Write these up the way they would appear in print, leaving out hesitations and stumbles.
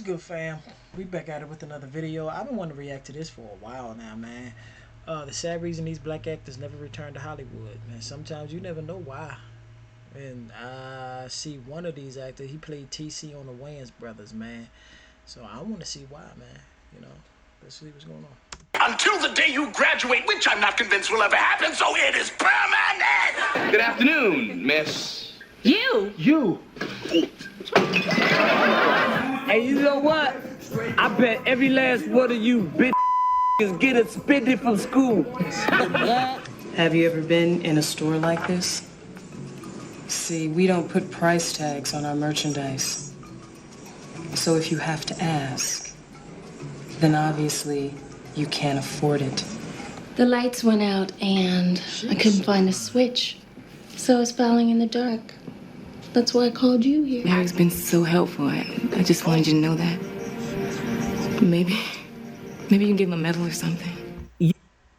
good, fam? We back at it with another video. I've been wanting to react to this for a while now, man. The sad reason these black actors never return to Hollywood, man. Sometimes you never know why. And I see one of these actors, he played TC on the Wayans Brothers, man. So I want to see why, man. You know, let's see what's going on. Until the day you graduate, which I'm not convinced will ever happen, so it is permanent! Good afternoon, Miss. You. Hey, you know what? I bet every last one of you bitch is getting suspended from school. Have you ever been in a store like this? See, we don't put price tags on our merchandise. So if you have to ask, then obviously you can't afford it. The lights went out and I couldn't find a switch. So I was falling in the dark. That's why I called you here. Mary's been so helpful. I just wanted you to know that. Maybe you can give him a medal or something.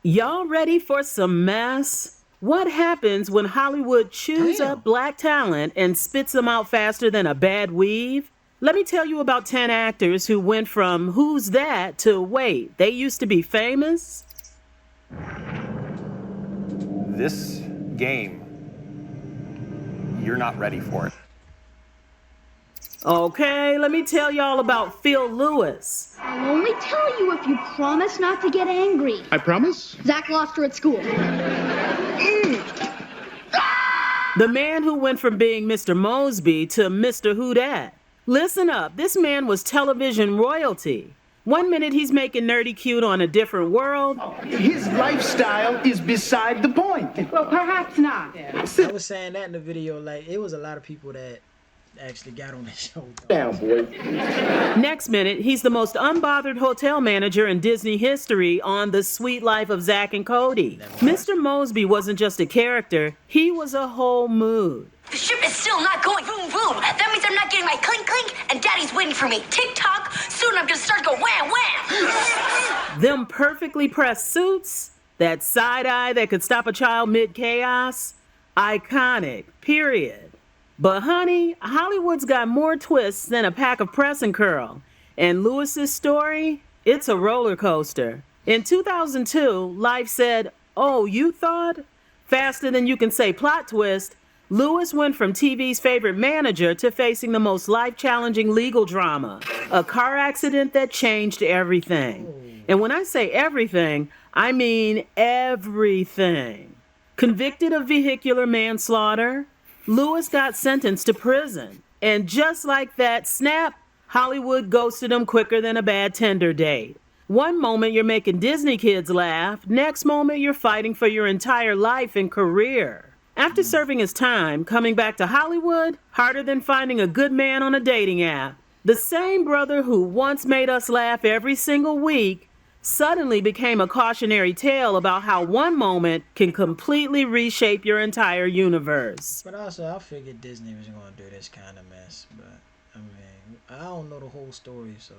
Y'all ready for some mess? What happens when Hollywood chews up black talent and spits them out faster than a bad weave? Let me tell you about 10 actors who went from who's that to wait, they used to be famous? This game, you're not ready for it. Okay, let me tell y'all about Phil Lewis. I'll only tell you if you promise not to get angry. I promise? Zach lost her at school. The man who went from being Mr. Mosby to Mr. Who Dat. Listen up, this man was television royalty. One minute he's making Nerdy Cute on A Different World. His lifestyle is beside the point. Well, perhaps not. I was saying that in the video, like, it was a lot of people that actually got on the show. Down, boy. Next minute, he's the most unbothered hotel manager in Disney history on The Sweet Life of Zack and Cody. Mr. Mosby wasn't just a character, he was a whole mood. The ship is still not going boom boom. That means I'm not getting my clink clink, and Daddy's waiting for me. Tick tock. Soon I'm gonna start to go wham wham. Them perfectly pressed suits, that side eye that could stop a child mid-chaos, iconic, period. But honey, Hollywood's got more twists than a pack of press and curl. And Lewis's story, it's a roller coaster. In 2002, Life said, "Oh, you thought?" Faster than you can say plot twist, Lewis went from TV's favorite manager to facing the most life-challenging legal drama, a car accident that changed everything. And when I say everything, I mean everything. Convicted of vehicular manslaughter, Lewis got sentenced to prison. And just like that, snap, Hollywood ghosted him quicker than a bad Tinder date. One moment you're making Disney kids laugh, next moment you're fighting for your entire life and career. After serving his time, coming back to Hollywood, harder than finding a good man on a dating app. The same brother who once made us laugh every single week suddenly became a cautionary tale about how one moment can completely reshape your entire universe. But also, I figured Disney was going to do this kind of mess. But, I mean, I don't know the whole story, so.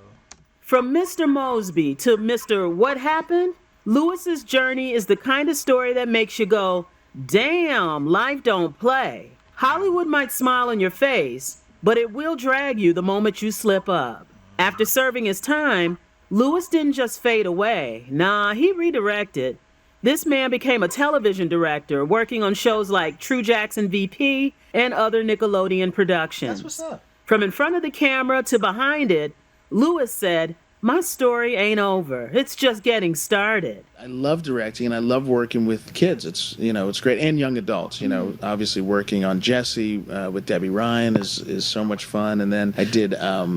From Mr. Mosby to Mr. What Happened, Lewis's journey is the kind of story that makes you go, damn, life don't play. Hollywood might smile in your face, but it will drag you the moment you slip up. After serving his time, Lewis didn't just fade away. Nah, he redirected. This man became a television director, working on shows like True Jackson VP and other Nickelodeon productions. That's what's up. From in front of the camera to behind it, Lewis said, "My story ain't over. It's just getting started." I love directing and I love working with kids. It's great, and young adults. Obviously working on Jesse with Debbie Ryan is so much fun. And then I did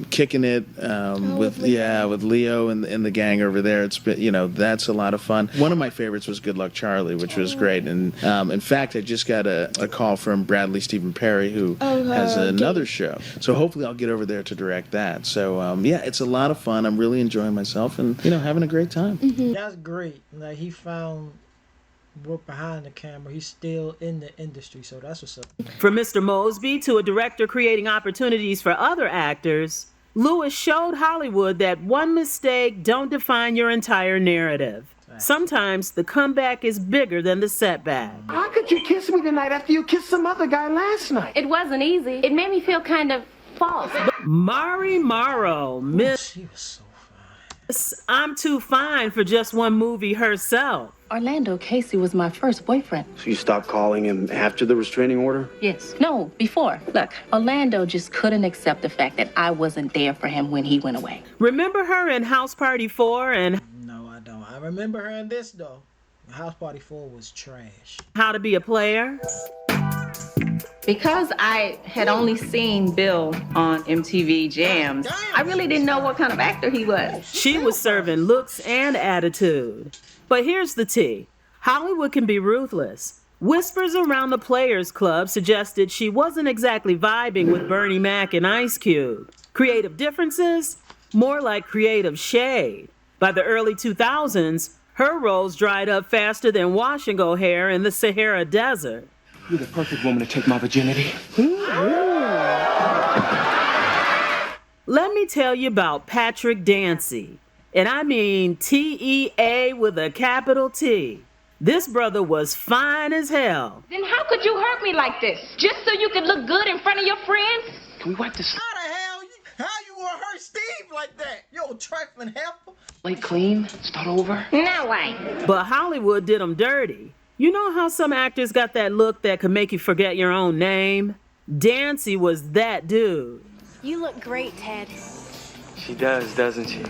Kicking It with Leo and the gang over there. It's been, that's a lot of fun. One of my favorites was Good Luck Charlie, which was great. And in fact, I just got a call from Bradley Stephen Perry, who has another show. So hopefully I'll get over there to direct that. So it's a lot of fun. I'm really enjoying myself and having a great time. That's great. Like, he found work behind the camera. He's still in the industry, so that's what's up. From Mr. Mosby to a director creating opportunities for other actors, Lewis showed Hollywood that one mistake don't define your entire narrative. Sometimes the comeback is bigger than the setback. How could you kiss me tonight after you kissed some other guy last night? It wasn't easy. It made me feel kind of false. Mari Morrow, Miss She was so I'm Too Fine for just one movie herself. Orlando Casey was my first boyfriend. So you stopped calling him after the restraining order? Yes. No, before. Look, Orlando just couldn't accept the fact that I wasn't there for him when he went away. Remember her in House Party 4 and No, I don't. I remember her in this though. House Party 4 was trash. How to Be a Player? Because I had only seen Bill on MTV Jams, I really didn't know what kind of actor he was. She was serving looks and attitude. But here's the tea. Hollywood can be ruthless. Whispers around the Players Club suggested she wasn't exactly vibing with Bernie Mac and Ice Cube. Creative differences? More like creative shade. By the early 2000s, her roles dried up faster than washing O'Hare in the Sahara Desert. You're the perfect woman to take my virginity. Let me tell you about Patrick Dancy. And I mean T-E-A with a capital T. This brother was fine as hell. Then how could you hurt me like this? Just so you could look good in front of your friends? Can we wipe this How you gonna hurt Steve like that? Yo, trifling heifer. slate clean? Start over? No way. But Hollywood did him dirty. You know how some actors got that look that could make you forget your own name? Dancy was that dude. You look great, Ted. She does, doesn't she?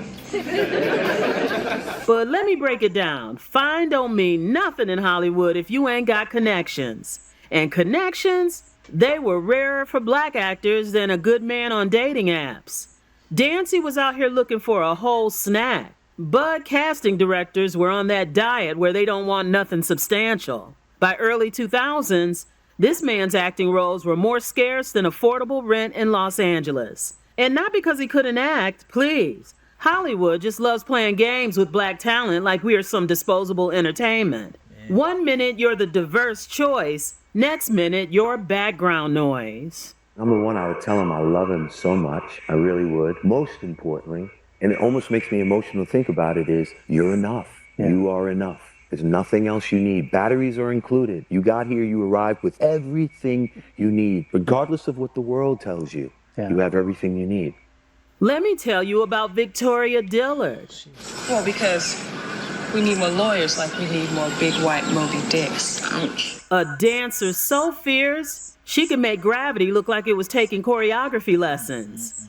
But let me break it down. Fine don't mean nothing in Hollywood if you ain't got connections. And connections, they were rarer for black actors than a good man on dating apps. Dancy was out here looking for a whole snack. But casting directors were on that diet where they don't want nothing substantial. By early 2000s, this man's acting roles were more scarce than affordable rent in Los Angeles. And not because he couldn't act, please. Hollywood just loves playing games with black talent like we are some disposable entertainment. Yeah. 1 minute you're the diverse choice, next minute you're background noise. Number one, I would tell him I love him so much. I really would. Most importantly, and it almost makes me emotional to think about it, is you're enough. Yeah. You are enough. There's nothing else you need. Batteries are included. You got here, you arrived with everything you need. Regardless of what the world tells you, you have everything you need. Let me tell you about Victoria Dillard. Well, because we need more lawyers like we need more big white Moby Dicks. Ouch. A dancer so fierce, she could make Gravity look like it was taking choreography lessons.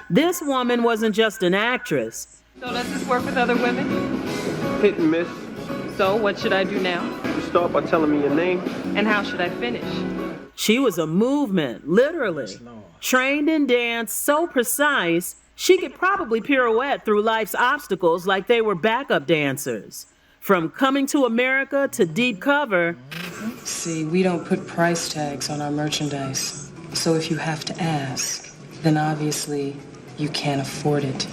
This woman wasn't just an actress. So does this work with other women? Hit and miss. So what should I do now? You start by telling me your name. And how should I finish? She was a movement, literally. Trained in dance so precise, she could probably pirouette through life's obstacles like they were backup dancers. From Coming to America to Deep Cover. See, we don't put price tags on our merchandise. So if you have to ask, then obviously you can't afford it.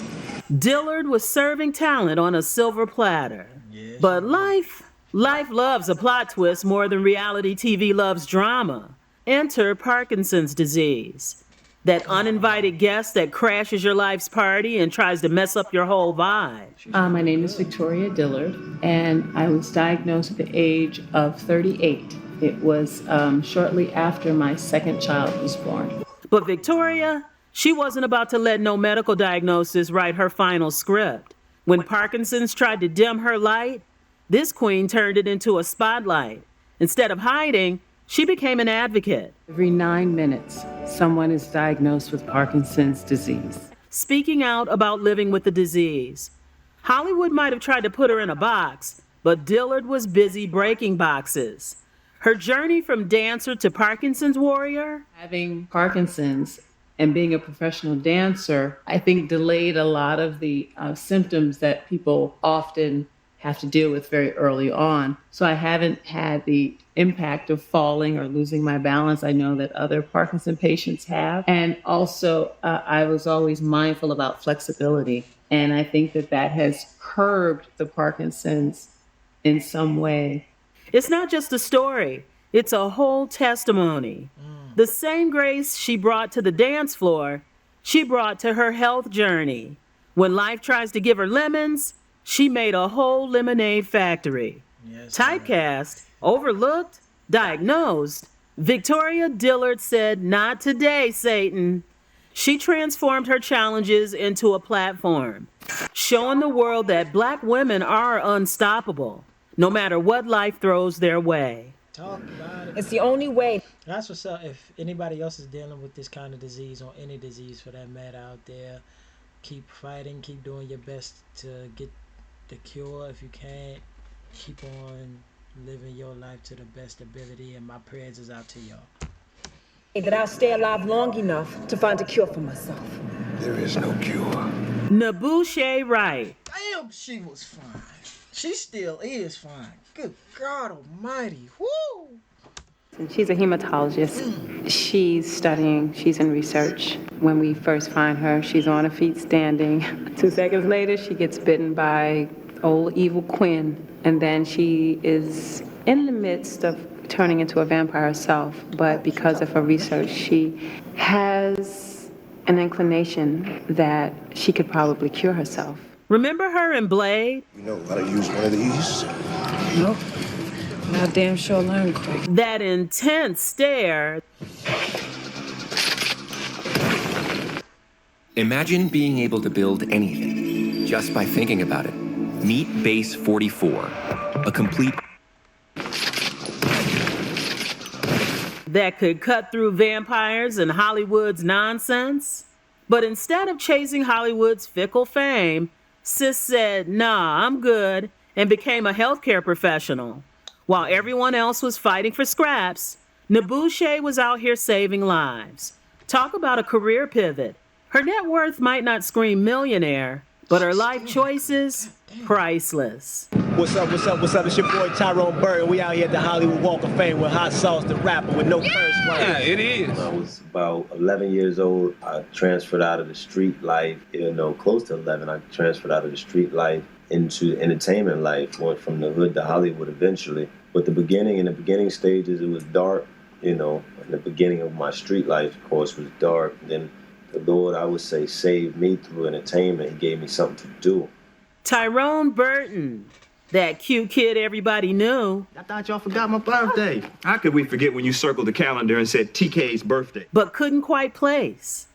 Dillard was serving talent on a silver platter. Yes. But life loves a plot twist more than reality TV loves drama. Enter Parkinson's disease. That uninvited guest that crashes your life's party and tries to mess up your whole vibe. My name is Victoria Dillard, and I was diagnosed at the age of 38. It was shortly after my second child was born. But Victoria, she wasn't about to let no medical diagnosis write her final script. When Parkinson's tried to dim her light, this queen turned it into a spotlight. Instead of hiding, she became an advocate. Every 9 minutes, someone is diagnosed with Parkinson's disease. Speaking out about living with the disease. Hollywood might have tried to put her in a box, but Dillard was busy breaking boxes. Her journey from dancer to Parkinson's warrior? Having Parkinson's and being a professional dancer, I think delayed a lot of the symptoms that people often have to deal with very early on. So I haven't had the impact of falling or losing my balance. I know that other Parkinson patients have. And also, I was always mindful about flexibility. And I think that that has curbed the Parkinson's in some way. It's not just a story. It's a whole testimony. The same grace she brought to the dance floor, she brought to her health journey. When life tries to give her lemons, she made a whole lemonade factory. Yes, typecast, overlooked, Diagnosed, Victoria Dillard said, "Not today, Satan." She transformed her challenges into a platform, showing the world that Black women are unstoppable, no matter what life throws their way. Talk about it. It's the only way. That's what's up. If anybody else is dealing with this kind of disease, or any disease for that matter out there, keep fighting, keep doing your best to get the cure. If you can't, keep on living your life to the best ability, and my prayers is out to y'all. That I'll stay alive long enough to find a cure for myself. There is no cure. N'Bushe Wright. Damn, she was fine. She still is fine. Good God almighty. Woo! She's a hematologist. She's studying, she's in research. When we first find her, she's on her feet standing. 2 seconds later, she gets bitten by old evil Quinn. And then she is in the midst of turning into a vampire herself. But because of her research, she has an inclination that she could probably cure herself. Remember her in Blade? You know how to use one of these? Nope. Not damn sure learn quick. That intense stare. Imagine being able to build anything just by thinking about it. Meet Base 44, a complete that could cut through vampires and Hollywood's nonsense. But instead of chasing Hollywood's fickle fame, Sis said, "Nah, I'm good," and became a healthcare professional. While everyone else was fighting for scraps, N'Bushe was out here saving lives. Talk about a career pivot. Her net worth might not scream millionaire, but her life choices, priceless. What's up, what's up, what's up? It's your boy Tyrone Burton. We out here at the Hollywood Walk of Fame with Hot Sauce the rapper with no curse words. Yeah, it is. I was about 11 years old. I transferred out of the street life, close to 11. I transferred out of the street life into entertainment life. Went from the hood to Hollywood eventually. But in the beginning stages, it was dark. In the beginning of my street life, of course, was dark. Then the Lord, I would say, saved me through entertainment. He gave me something to do. Tyrone Burton, that cute kid everybody knew. I thought y'all forgot my birthday. How could we forget when you circled the calendar and said TK's birthday? But couldn't quite place.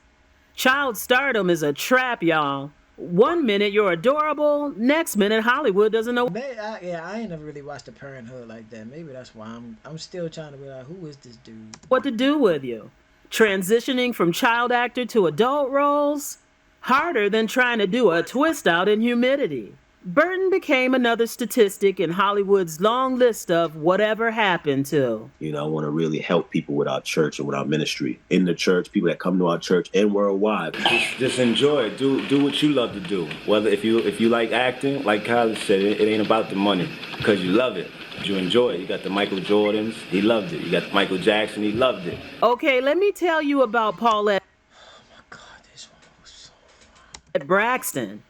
Child stardom is a trap, y'all. One minute you're adorable, next minute Hollywood doesn't know. I ain't never really watched the Parenthood like that. Maybe that's why I'm still trying to be like, who is this dude? What to do with you. Transitioning from child actor to adult roles? Harder than trying to do a twist out in Humidity. Burton became another statistic in Hollywood's long list of whatever happened to. I want to really help people with our church and with our ministry. In the church, people that come to our church and worldwide. Just enjoy it. Do what you love to do. Whether if you like acting, like Kylie said, it ain't about the money. Because you love it. You enjoy it. You got the Michael Jordans, he loved it. You got the Michael Jackson, he loved it. Okay, let me tell you about Paulette. Oh my God, this one was so fun. Braxton.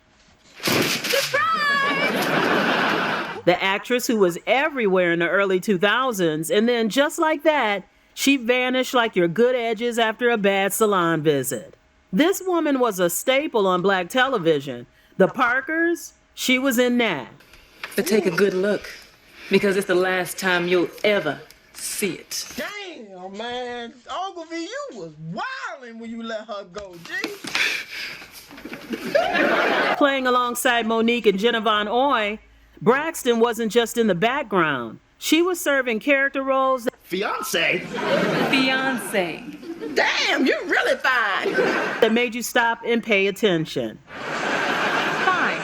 The actress who was everywhere in the early 2000s, and then just like that, she vanished like your good edges after a bad salon visit. This woman was a staple on Black television. The Parkers, she was in that. But take a good look, because it's the last time you'll ever see it. Damn, man. Ogilvy, you was wildin' when you let her go, G. Playing alongside Monique and Jenna Von Oy, Braxton wasn't just in the background. She was serving character roles. Fiance? Fiance. Damn, you're really fine. That made you stop and pay attention. Fine.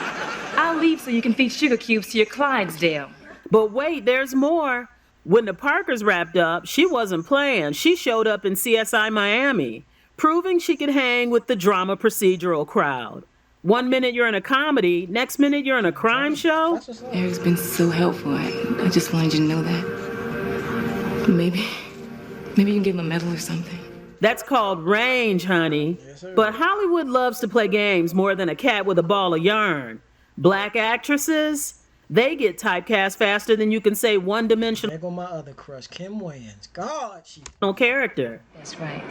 I'll leave so you can feed sugar cubes to your Clydesdale. But wait, there's more. When the Parkers wrapped up, she wasn't playing. She showed up in CSI Miami, proving she could hang with the drama procedural crowd. One minute you're in a comedy, next minute you're in a crime show. Eric's been so helpful. I just wanted you to know that. Maybe you can give him a medal or something. That's called range, honey. Yes, but Hollywood loves to play games more than a cat with a ball of yarn. Black actresses, they get typecast faster than you can say one-dimensional. There go my other crush, Kim Wayans. God, she... No character. That's right.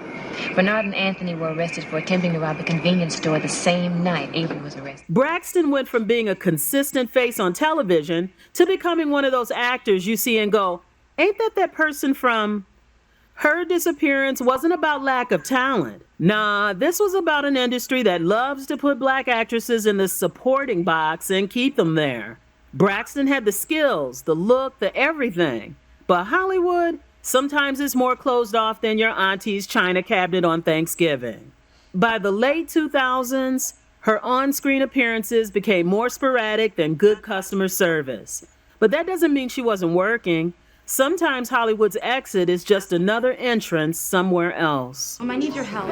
Bernard and Anthony were arrested for attempting to rob a convenience store the same night Avery was arrested. Braxton went from being a consistent face on television to becoming one of those actors you see and go, Ain't that person from... Her disappearance wasn't about lack of talent. Nah, this was about an industry that loves to put black actresses in the supporting box and keep them there. Braxton had the skills, the look, the everything. But Hollywood, sometimes it's more closed off than your auntie's china cabinet on Thanksgiving. By the late 2000s, her on-screen appearances became more sporadic than good customer service. But that doesn't mean she wasn't working. Sometimes Hollywood's exit is just another entrance somewhere else. I need your help.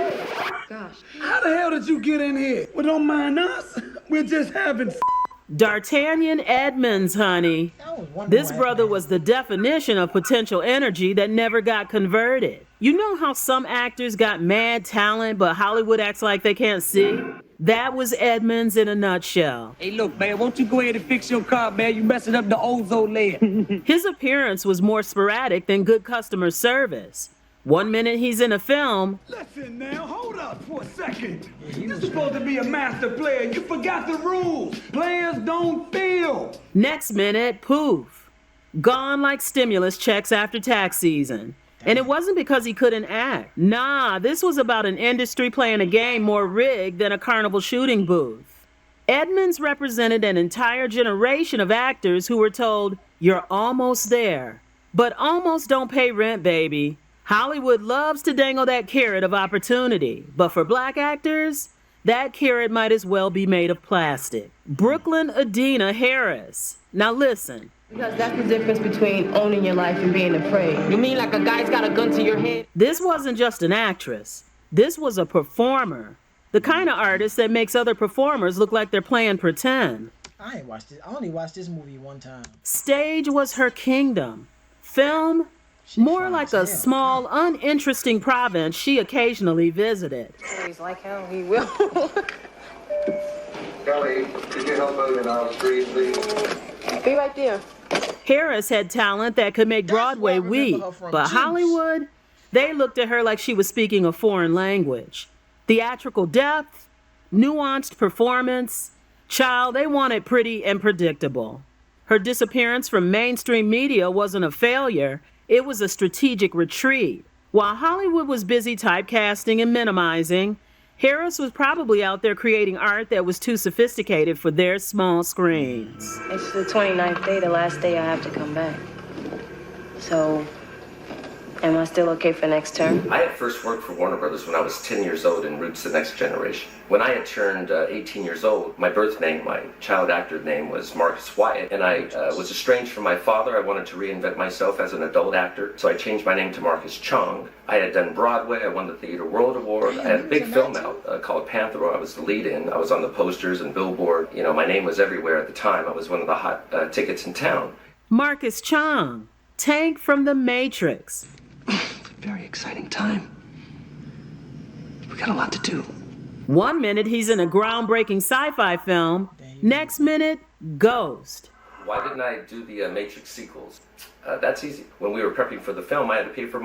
Gosh. How the hell did you get in here? Well, don't mind us. We're just having D'Artagnan Edmonds, honey. This brother was the definition of potential energy that never got converted. You know how some actors got mad talent, but Hollywood acts like they can't see? That was Edmonds in a nutshell. Hey, look, man, won't you go ahead and fix your car, man? You messing up the ozone layer. His appearance was more sporadic than good customer service. One minute he's in a film. Listen now, hold up for a second. You're supposed to be a master player. You forgot the rules. Players don't feel. Next minute, poof. Gone like stimulus checks after tax season. And it wasn't because he couldn't act. Nah, this was about an industry playing a game more rigged than a carnival shooting booth. Edmonds represented an entire generation of actors who were told, you're almost there. But almost don't pay rent, baby. Hollywood loves to dangle that carrot of opportunity. But for black actors, that carrot might as well be made of plastic. Brooklyn Adina Harris. Now listen. Because that's the difference between owning your life and being afraid. You mean like a guy's got a gun to your head? This wasn't just an actress. This was a performer. The kind of artist that makes other performers look like they're playing pretend. I only watched this movie one time. Stage was her kingdom. Film, more like a small, uninteresting province she occasionally visited. He's like hell, he will. Kelly, could you help out in our street, please? Be right there. Harris had talent that could make Broadway weep, but Hollywood, they looked at her like she was speaking a foreign language. Theatrical depth, nuanced performance, child, they wanted pretty and predictable. Her disappearance from mainstream media wasn't a failure, it was a strategic retreat. While Hollywood was busy typecasting and minimizing, Harris was probably out there creating art that was too sophisticated for their small screens. It's the 29th day, the last day I have to come back. So, am I still okay for next term? I had first worked for Warner Brothers when I was 10 years old in Roots the Next Generation. When I had turned 18 years old, my birth name, my child actor name was Marcus Wyatt, and I was estranged from my father. I wanted to reinvent myself as an adult actor, so I changed my name to Marcus Chong. I had done Broadway, I won the Theater World Award. I had a big film out called Panther, I was the lead in. I was on the posters and billboard. You know, my name was everywhere at the time. I was one of the hot tickets in town. Marcus Chong, Tank from The Matrix. Very exciting time. We got a lot to do. One minute he's in a groundbreaking sci-fi film, next minute, Ghost. Why didn't I do the Matrix sequels? That's easy. When we were prepping for the film, I had to pay for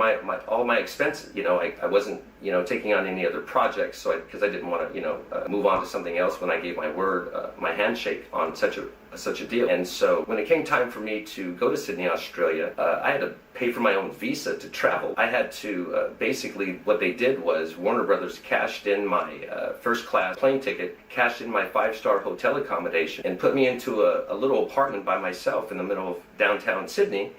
all my expenses. You know, I wasn't, taking on any other projects, so because I didn't want to, move on to something else when I gave my word, my handshake on such a deal. And so when it came time for me to go to Sydney, Australia, I had to pay for my own visa to travel. I had to, basically what they did was Warner Brothers cashed in my first class plane ticket, cashed in my 5-star hotel accommodation, and put me into a little apartment by myself in the middle of downtown Sydney.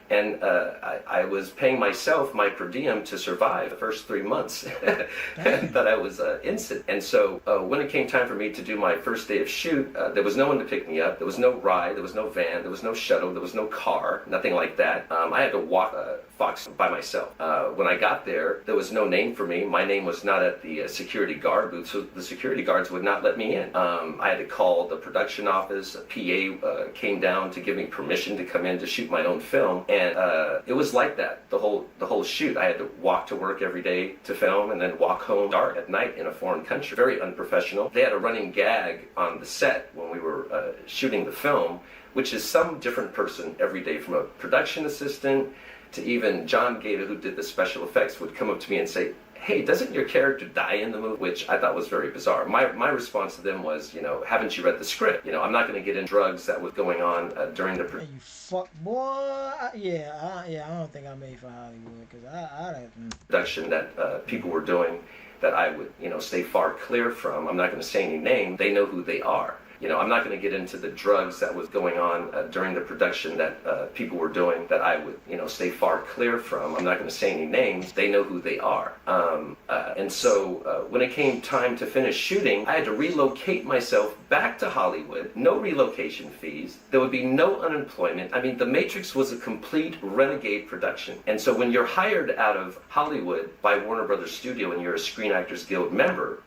And I was paying myself my per diem to survive the first 3 months that I was in Sydney. And so when it came time for me to do my first day of shoot, there was no one to pick me up. There was no ride. There was no van. There was no shuttle. There was no car. Nothing like that. I had to walk Fox by myself. When I got there, there was no name for me. My name was not at the security guard booth, so the security guards would not let me in. I had to call the production office. A PA came down to give me permission to come in to shoot my own film. And it was like that, the whole shoot. I had to walk to work every day to film and then walk home dark at night in a foreign country. Very unprofessional. They had a running gag on the set when we were shooting the film, which is some different person every day, from a production assistant to even John Gator, who did the special effects, would come up to me and say, hey, doesn't your character die in the movie? Which I thought was very bizarre. My response to them was, haven't you read the script? I'm not going to get in drugs that was going on during the You fuck boy. Yeah, I don't think I made for Hollywood because I production that people were doing that I would, stay far clear from. I'm not going to say any name. They know who they are. I'm not going to get into the drugs that was going on during the production that people were doing that I would, stay far clear from. I'm not going to say any names. They know who they are. And so when it came time to finish shooting, I had to relocate myself back to Hollywood. No relocation fees. There would be no unemployment. I mean, The Matrix was a complete renegade production. And so when you're hired out of Hollywood by Warner Brothers Studio and you're a Screen Actors Guild member,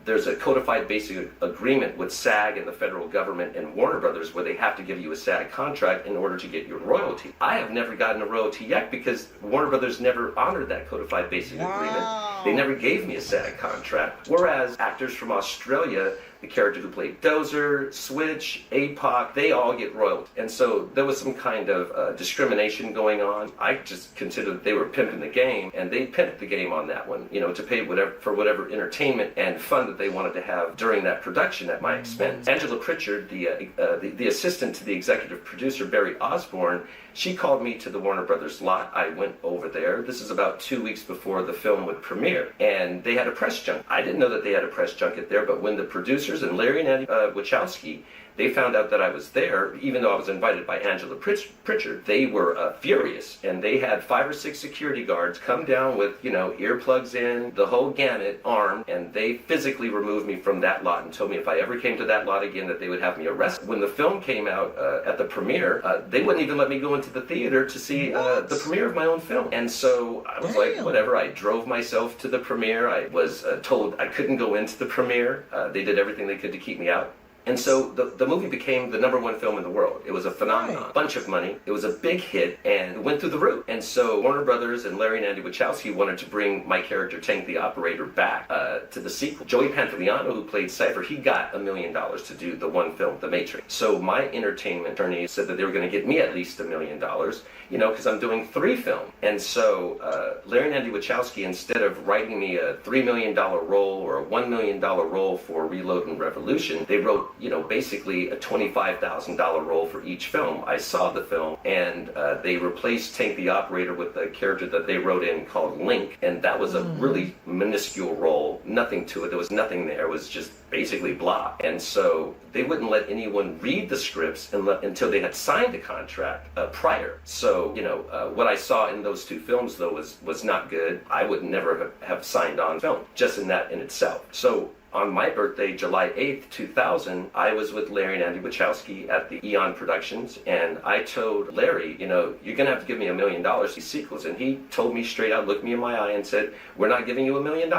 there's a codified basic agreement with SAG and the federal government and Warner Brothers where they have to give you a SAG contract in order to get your royalty. I have never gotten a royalty yet because Warner Brothers never honored that codified basic agreement. They never gave me a SAG contract. Whereas actors from Australia, the character who played Dozer, Switch, APOC, they all get royalty. And so there was some kind of discrimination going on. I just considered they were pimping the game, and they pimped the game on that one, to pay whatever entertainment and fun that they wanted to have during that production at my expense. Angela Pritchard, the assistant to the executive producer, Barry Osborne, she called me to the Warner Brothers lot. I went over there. This is about 2 weeks before the film would premiere. And they had a press junket. I didn't know that they had a press junket there, but when the producers and Larry and Andy Wachowski, they found out that I was there, even though I was invited by Angela Pritchard, they were furious. And they had 5 or 6 security guards come down with, earplugs in, the whole gamut, armed, and they physically removed me from that lot and told me if I ever came to that lot again that they would have me arrested. When the film came out at the premiere, they wouldn't even let me go into the theater to see the premiere of my own film. And so I was like, whatever, I drove myself to the premiere. I was told I couldn't go into the premiere. They did everything they could to keep me out. And so the movie became the #1 film in the world. It was a phenomenon, bunch of money. It was a big hit and it went through the roof. And so Warner Brothers and Larry and Andy Wachowski wanted to bring my character Tank the Operator back to the sequel. Joey Pantoliano, who played Cypher, he got $1 million to do the one film, The Matrix. So my entertainment attorney said that they were going to get me at least $1 million, because I'm doing 3 films. And so Larry and Andy Wachowski, instead of writing me a $3 million role or a $1 million role for Reload and Revolution, they wrote basically a $25,000 role for each film. I saw the film, and they replaced Tank the Operator with a character that they wrote in called Link, and that was a really minuscule role, nothing to it. There was nothing there. It was just basically blah. And so they wouldn't let anyone read the scripts until they had signed a contract prior. So, what I saw in those 2 films, though, was not good. I would never have signed on film, just in that in itself. So on my birthday, July 8th, 2000, I was with Larry and Andy Wachowski at the Eon Productions, and I told Larry, you're going to have to give me $1 million these sequels. And he told me straight out, looked me in my eye and said, we're not giving you $1 million.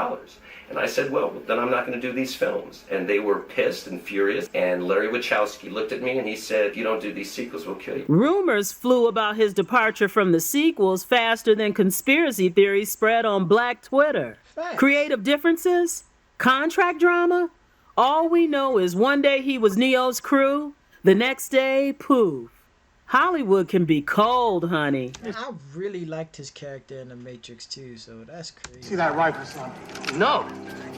And I said, well, then I'm not going to do these films. And they were pissed and furious. And Larry Wachowski looked at me and he said, if you don't do these sequels, we'll kill you. Rumors flew about his departure from the sequels faster than conspiracy theories spread on Black Twitter. Thanks. Creative differences? Contract drama? All we know is one day he was Neo's crew, the next day, poof. Hollywood can be cold, honey. I really liked his character in The Matrix too, so that's crazy. See that rifle, son? No.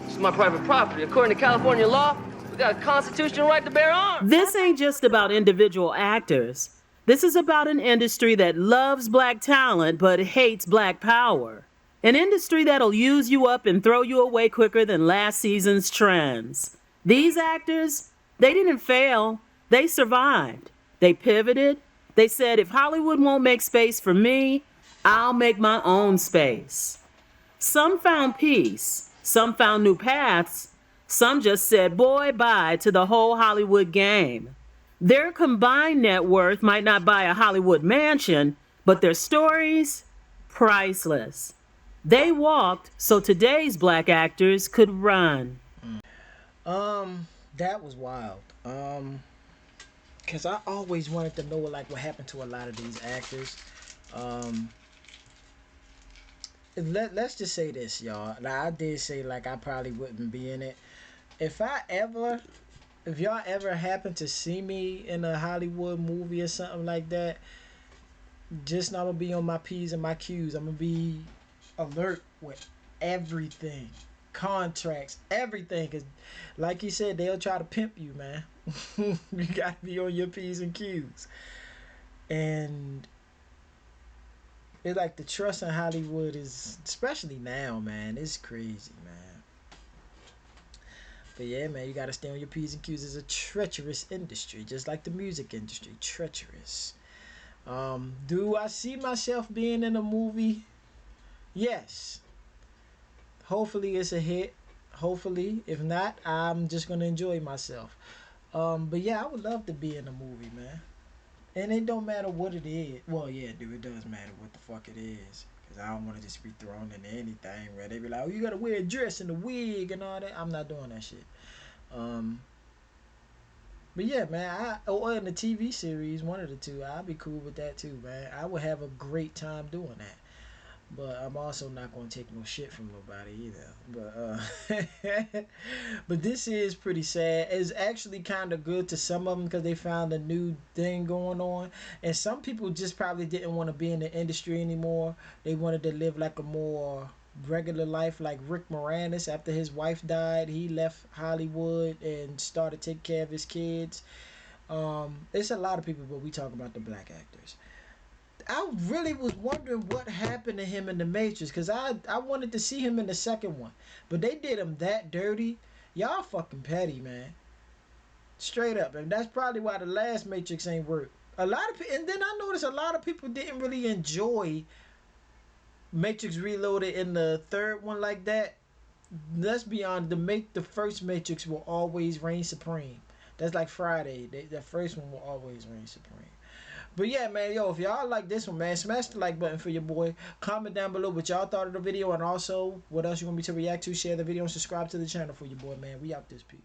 This is my private property. According to California law, we got a constitutional right to bear arms. This ain't just about individual actors. This is about an industry that loves Black talent but hates Black power. An industry that'll use you up and throw you away quicker than last season's trends. These actors, they didn't fail. They survived. They pivoted. They said, if Hollywood won't make space for me, I'll make my own space. Some found peace. Some found new paths. Some just said, boy, bye to the whole Hollywood game. Their combined net worth might not buy a Hollywood mansion, but their stories, priceless. They walked so today's Black actors could run. That was wild. Cause I always wanted to know what happened to a lot of these actors. Let's just say this, y'all. Now, I did say I probably wouldn't be in it. If y'all ever happen to see me in a Hollywood movie or something like that, just know I'm gonna be on my P's and my Q's. I'm gonna be alert with everything. Contracts, everything. Cause like you said, they'll try to pimp you, man. You gotta be on your P's and Q's. And it's like the trust in Hollywood is, especially now, man, it's crazy, man. But yeah, man, you gotta stay on your P's and Q's. It's a treacherous industry, just like the music industry. Treacherous. Do I see myself being in a movie? Yes. Hopefully it's a hit. Hopefully. If not, I'm just gonna enjoy myself. But yeah, I would love to be in a movie, man. And it don't matter what it is. Well, yeah, dude, it does matter what the fuck it is. Because I don't want to just be thrown into anything where they be like, oh, you got to wear a dress and a wig and all that. I'm not doing that shit. But yeah, man, or in the TV series, one of the two, I'd be cool with that too, man. I would have a great time doing that. But I'm also not going to take no shit from nobody either. But but this is pretty sad. It's actually kind of good to some of them because they found a new thing going on. And some people just probably didn't want to be in the industry anymore. They wanted to live like a more regular life, like Rick Moranis. After his wife died, he left Hollywood and started taking care of his kids. It's a lot of people, but we talk about the black actors. I really was wondering what happened to him in The Matrix, because I wanted to see him in the second one. But they did him that dirty. Y'all fucking petty, man. Straight up. And that's probably why the last Matrix ain't work. A lot of people, and then I noticed a lot of people didn't really enjoy Matrix Reloaded in the third one like that. Let's be honest, the first Matrix will always reign supreme. That's like Friday. The first one will always reign supreme. But yeah, man, yo, if y'all like this one, man, smash the like button for your boy. Comment down below what y'all thought of the video, and also what else you want me to react to. Share the video and subscribe to the channel for your boy, man. We out this piece.